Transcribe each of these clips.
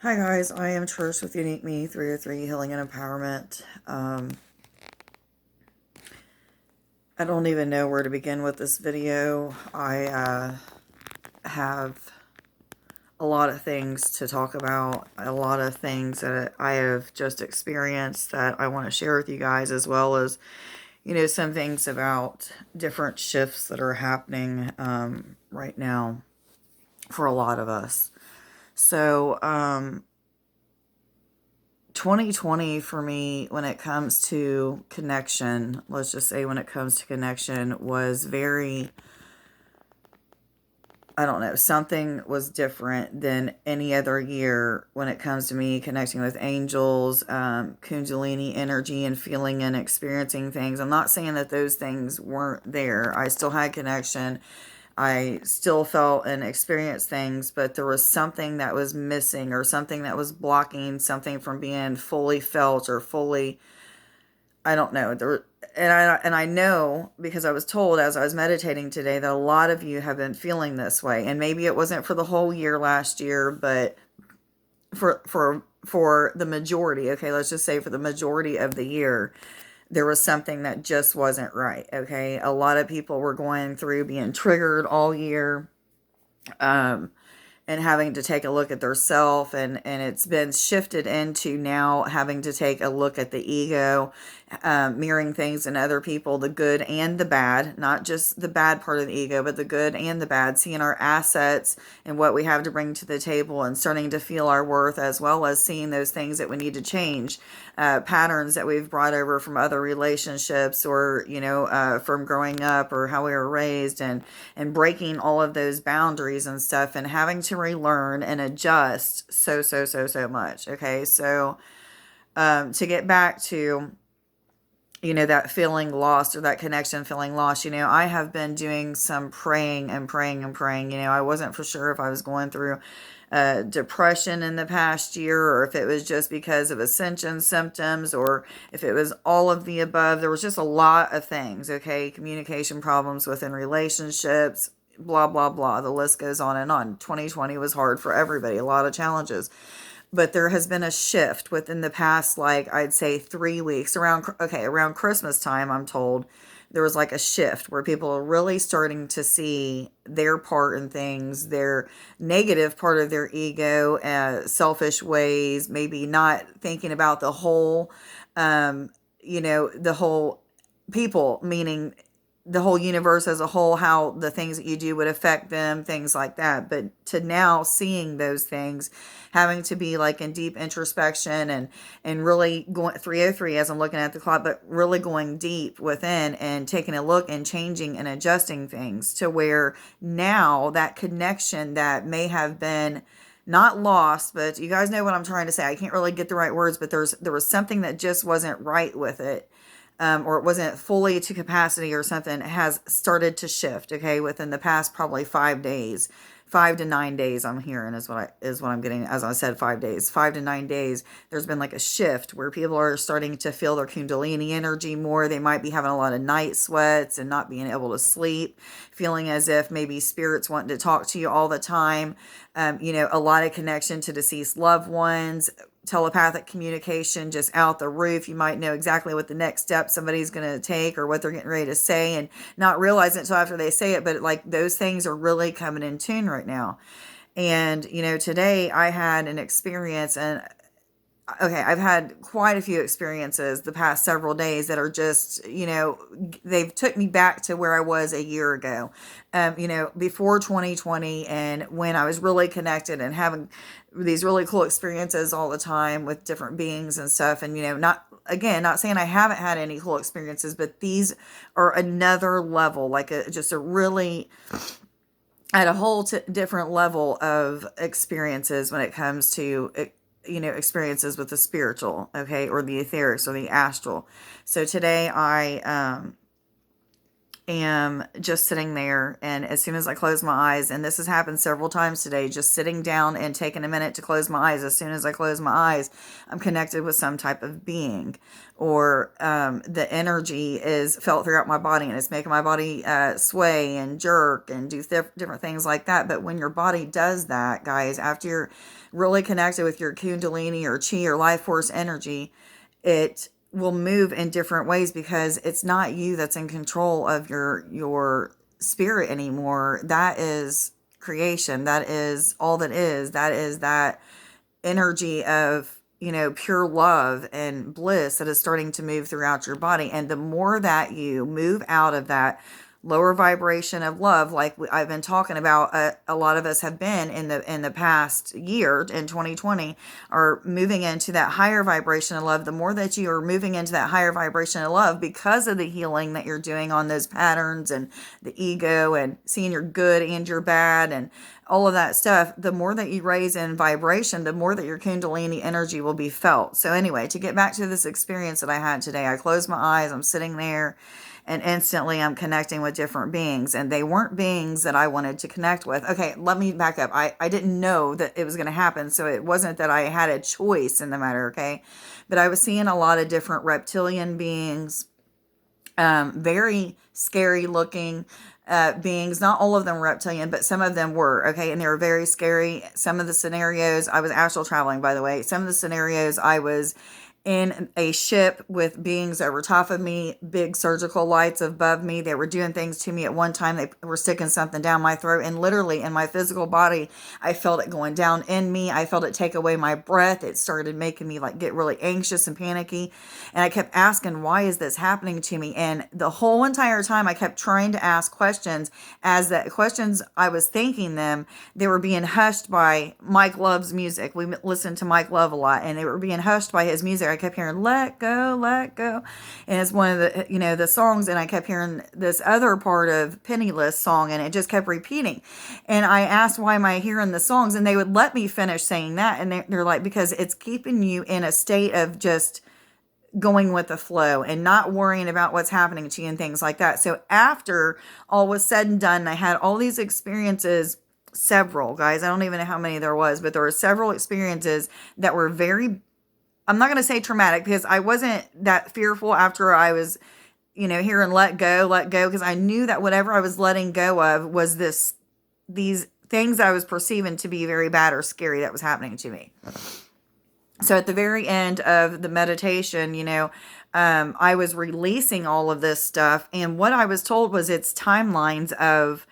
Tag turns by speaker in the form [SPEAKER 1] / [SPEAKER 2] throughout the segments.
[SPEAKER 1] Hi guys, I am Trish with Unique Me 303 Healing and Empowerment. I don't even know where to begin with this video. I have a lot of things to talk about, a lot of things that I have just experienced that I want to share with you guys, as well as, some things about different shifts that are happening right now for a lot of us. So, 2020 for me, when it comes to connection, let's just say when it comes to connection, was very, I don't know, something was different than any other year when it comes to me connecting with angels, Kundalini energy, and feeling and experiencing things. I'm not saying that those things weren't there. I still had connection. I still felt and experienced things, but there was something that was missing, or something that was blocking something from being fully felt or fully, I don't know. And I know, because I was told as I was meditating today, that a lot of you have been feeling this way. And maybe it wasn't for the whole year last year, but for the majority, okay, let's just say for the majority of the year, there was something that just wasn't right. Okay. A lot of people were going through being triggered all year. Um, and having to take a look at their self, and it's been shifted into now having to take a look at the ego, mirroring things in other people, the good and the bad, not just the bad part of the ego, but the good and the bad, seeing our assets and what we have to bring to the table, and starting to feel our worth, as well as seeing those things that we need to change, patterns that we've brought over from other relationships, or from growing up, or how we were raised, and breaking all of those boundaries and stuff, and having to relearn and adjust so much. Okay, so to get back to that feeling lost, or that connection feeling lost, I have been doing some praying and praying and praying. I wasn't for sure if I was going through depression in the past year, or if it was just because of ascension symptoms, or if it was all of the above. There was just a lot of things. Okay, communication problems within relationships, blah blah blah, the list goes on and on. 2020 was hard for everybody, a lot of challenges. But there has been a shift within the past, like, I'd say 3 weeks, around Christmas time, I'm told. There was like a shift where people are really starting to see their part in things, their negative part of their ego, selfish ways, maybe not thinking about the whole, the whole people, meaning the whole universe as a whole, how the things that you do would affect them, things like that. But to now seeing those things, having to be like in deep introspection, and really going 303 as I'm looking at the clock, but really going deep within and taking a look and changing and adjusting things, to where now that connection that may have been not lost, but you guys know what I'm trying to say. I can't really get the right words, but there was something that just wasn't right with it, or it wasn't fully to capacity, or something has started to shift. Okay, within the past probably 5 days, 5 to 9 days, I'm hearing is what I'm getting. As I said, 5 days, 5 to 9 days. There's been like a shift where people are starting to feel their Kundalini energy more. They might be having a lot of night sweats and not being able to sleep, feeling as if maybe spirits wanting to talk to you all the time. A lot of connection to deceased loved ones, telepathic communication just out the roof. You might know exactly what the next step somebody's going to take, or what they're getting ready to say, and not realize it until after they say it. But like, those things are really coming in tune right now. And today I had an experience, and okay, I've had quite a few experiences the past several days that are just, they've took me back to where I was a year ago, before 2020, and when I was really connected and having these really cool experiences all the time with different beings and stuff. And, not saying I haven't had any cool experiences, but these are another level, like just a really, at a whole different level of experiences when it comes to experiences with the spiritual, okay, or the etherics, or the astral. So today I am just sitting there, and as soon as I close my eyes, and this has happened several times today, just sitting down and taking a minute to close my eyes, as soon as I close my eyes, I'm connected with some type of being, or the energy is felt throughout my body, and it's making my body sway and jerk and do different things like that. But when your body does that, guys, after you're really connected with your kundalini or chi or life force energy, it will move in different ways, because it's not you that's in control of your spirit anymore. That is creation. That is all that is. That is that energy of, pure love and bliss that is starting to move throughout your body. And the more that you move out of that lower vibration of love, like I've been talking about, a lot of us have been in the past year, in 2020, are moving into that higher vibration of love. The more that you are moving into that higher vibration of love, because of the healing that you're doing on those patterns and the ego and seeing your good and your bad and all of that stuff, the more that you raise in vibration, the more that your kundalini energy will be felt. So anyway, to get back to this experience that I had today, I closed my eyes, I'm sitting there, and instantly I'm connecting with different beings, and they weren't beings that I wanted to connect with. Okay, let me back up. I didn't know that it was going to happen, so it wasn't that I had a choice in the matter, okay? But I was seeing a lot of different reptilian beings, very scary looking beings. Not all of them were reptilian, but some of them were, okay? And they were very scary. Some of the scenarios, I was astral traveling, by the way. Some of the scenarios, I was in a ship with beings that were top of me, big surgical lights above me. They were doing things to me. At one time, they were sticking something down my throat, and literally in my physical body, I felt it going down in me. I felt it take away my breath. It started making me get really anxious and panicky. And I kept asking, why is this happening to me? And the whole entire time, I kept trying to ask questions. As the questions I was thinking them, they were being hushed by Mike Love's music. We listened to Mike Love a lot, and they were being hushed by his music. I kept hearing let go, and it's one of the the songs, and I kept hearing this other part of Penniless song, and it just kept repeating. And I asked, why am I hearing the songs? And they would let me finish saying that, and they're like, because it's keeping you in a state of just going with the flow and not worrying about what's happening to you and things like that. So after all was said and done, I had all these experiences, several, guys, I don't even know how many there was, but there were several experiences that were very, I'm not going to say traumatic, because I wasn't that fearful after I was, hearing let go, because I knew that whatever I was letting go of was these things that I was perceiving to be very bad or scary that was happening to me. So at the very end of the meditation, I was releasing all of this stuff. And what I was told was it's timelines of,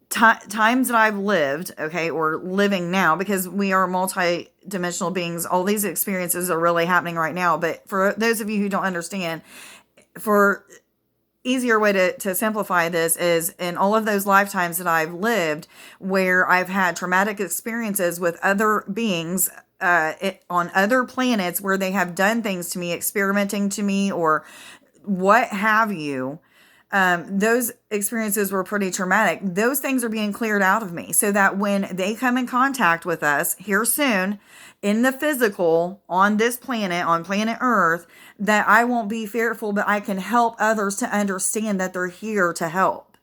[SPEAKER 1] times that I've lived, okay, or living now, because we are multi-dimensional beings. All these experiences are really happening right now. But for those of you who don't understand, for easier way to simplify this is, in all of those lifetimes that I've lived, where I've had traumatic experiences with other beings on other planets, where they have done things to me, experimenting to me, or what have you, those experiences were pretty traumatic. Those things are being cleared out of me, so that when they come in contact with us here soon in the physical on this planet, on planet Earth, that I won't be fearful, but I can help others to understand that they're here to help.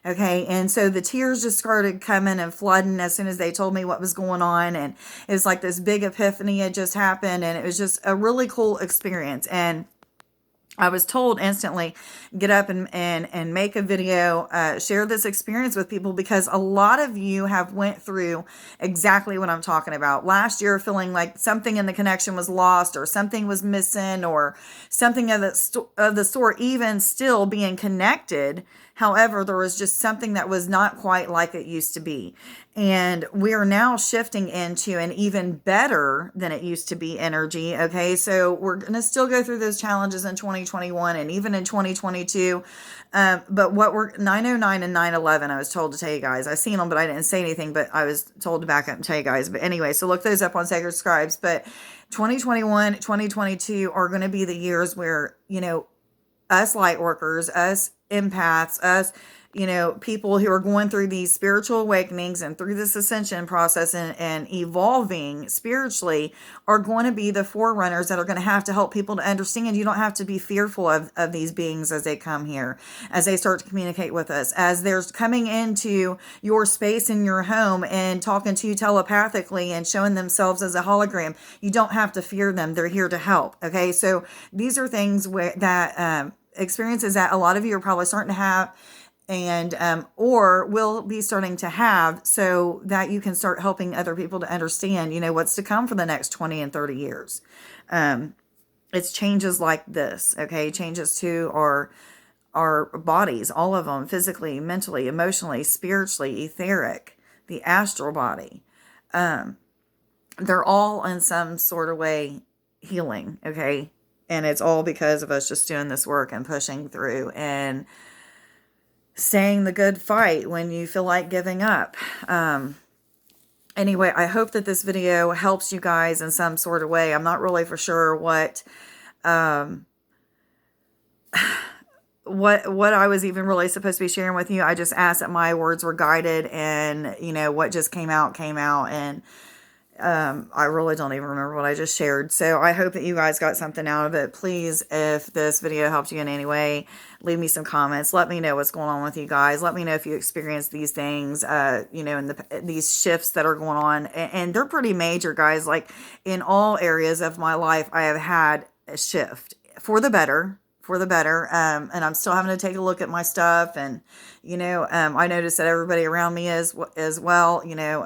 [SPEAKER 1] Okay. And so the tears just started coming and flooding as soon as they told me what was going on. And it was like this big epiphany had just happened. And it was just a really cool experience. And I was told instantly, get up and make a video, share this experience with people, because a lot of you have went through exactly what I'm talking about. Last year, feeling like something in the connection was lost, or something was missing, or something of the sort, even still being connected. However, there was just something that was not quite like it used to be. And we are now shifting into an even better than it used to be energy. Okay. So we're going to still go through those challenges in 2021 and even in 2022. But what we're 909 and 911, I was told to tell you guys. I seen them, but I didn't say anything, but I was told to back up and tell you guys. But anyway, so look those up on Sacred Scribes. But 2021, 2022 are going to be the years where, us light workers, us empaths, us, you know, people who are going through these spiritual awakenings and through this ascension process and evolving spiritually are going to be the forerunners that are going to have to help people to understand. You don't have to be fearful of these beings as they come here, as they start to communicate with us, as they're coming into your space in your home and talking to you telepathically and showing themselves as a hologram. You don't have to fear them. They're here to help. Okay. So these are things that, experiences that a lot of you are probably starting to have, and or will be starting to have, so that you can start helping other people to understand, you know, what's to come for the next 20 and 30 years. It's changes like this, okay? Changes to our bodies, all of them, physically, mentally, emotionally, spiritually, etheric, the astral body. They're all in some sort of way healing, okay? And it's all because of us just doing this work and pushing through and staying the good fight when you feel like giving up. Anyway, I hope that this video helps you guys in some sort of way. I'm not really for sure what I was even really supposed to be sharing with you. I just asked that my words were guided, and you know, what just came out, and I really don't even remember what I just shared. So I hope that you guys got something out of it. Please, if this video helped you in any way, leave me some comments. Let me know what's going on with you guys. Let me know if you experience these things, you know, in these shifts that are going on. And they're pretty major, guys. Like, in all areas of my life, I have had a shift for the better. And I'm still having to take a look at my stuff. And, you know, I noticed that everybody around me is as well, you know,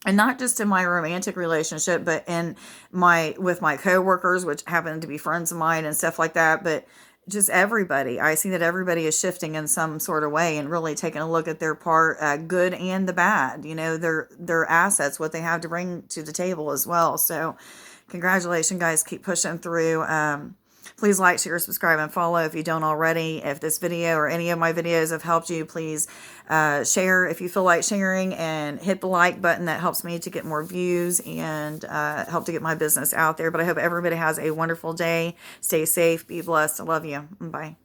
[SPEAKER 1] and not just in my romantic relationship, but with my coworkers, which happen to be friends of mine and stuff like that. But just everybody, I see that everybody is shifting in some sort of way and really taking a look at their part, good and the bad, you know, their assets, what they have to bring to the table as well. So congratulations, guys. Keep pushing through. Please like, share, subscribe, and follow if you don't already. If this video or any of my videos have helped you, please share if you feel like sharing, and hit the like button. That helps me to get more views and help to get my business out there. But I hope everybody has a wonderful day. Stay safe. Be blessed. I love you. Bye.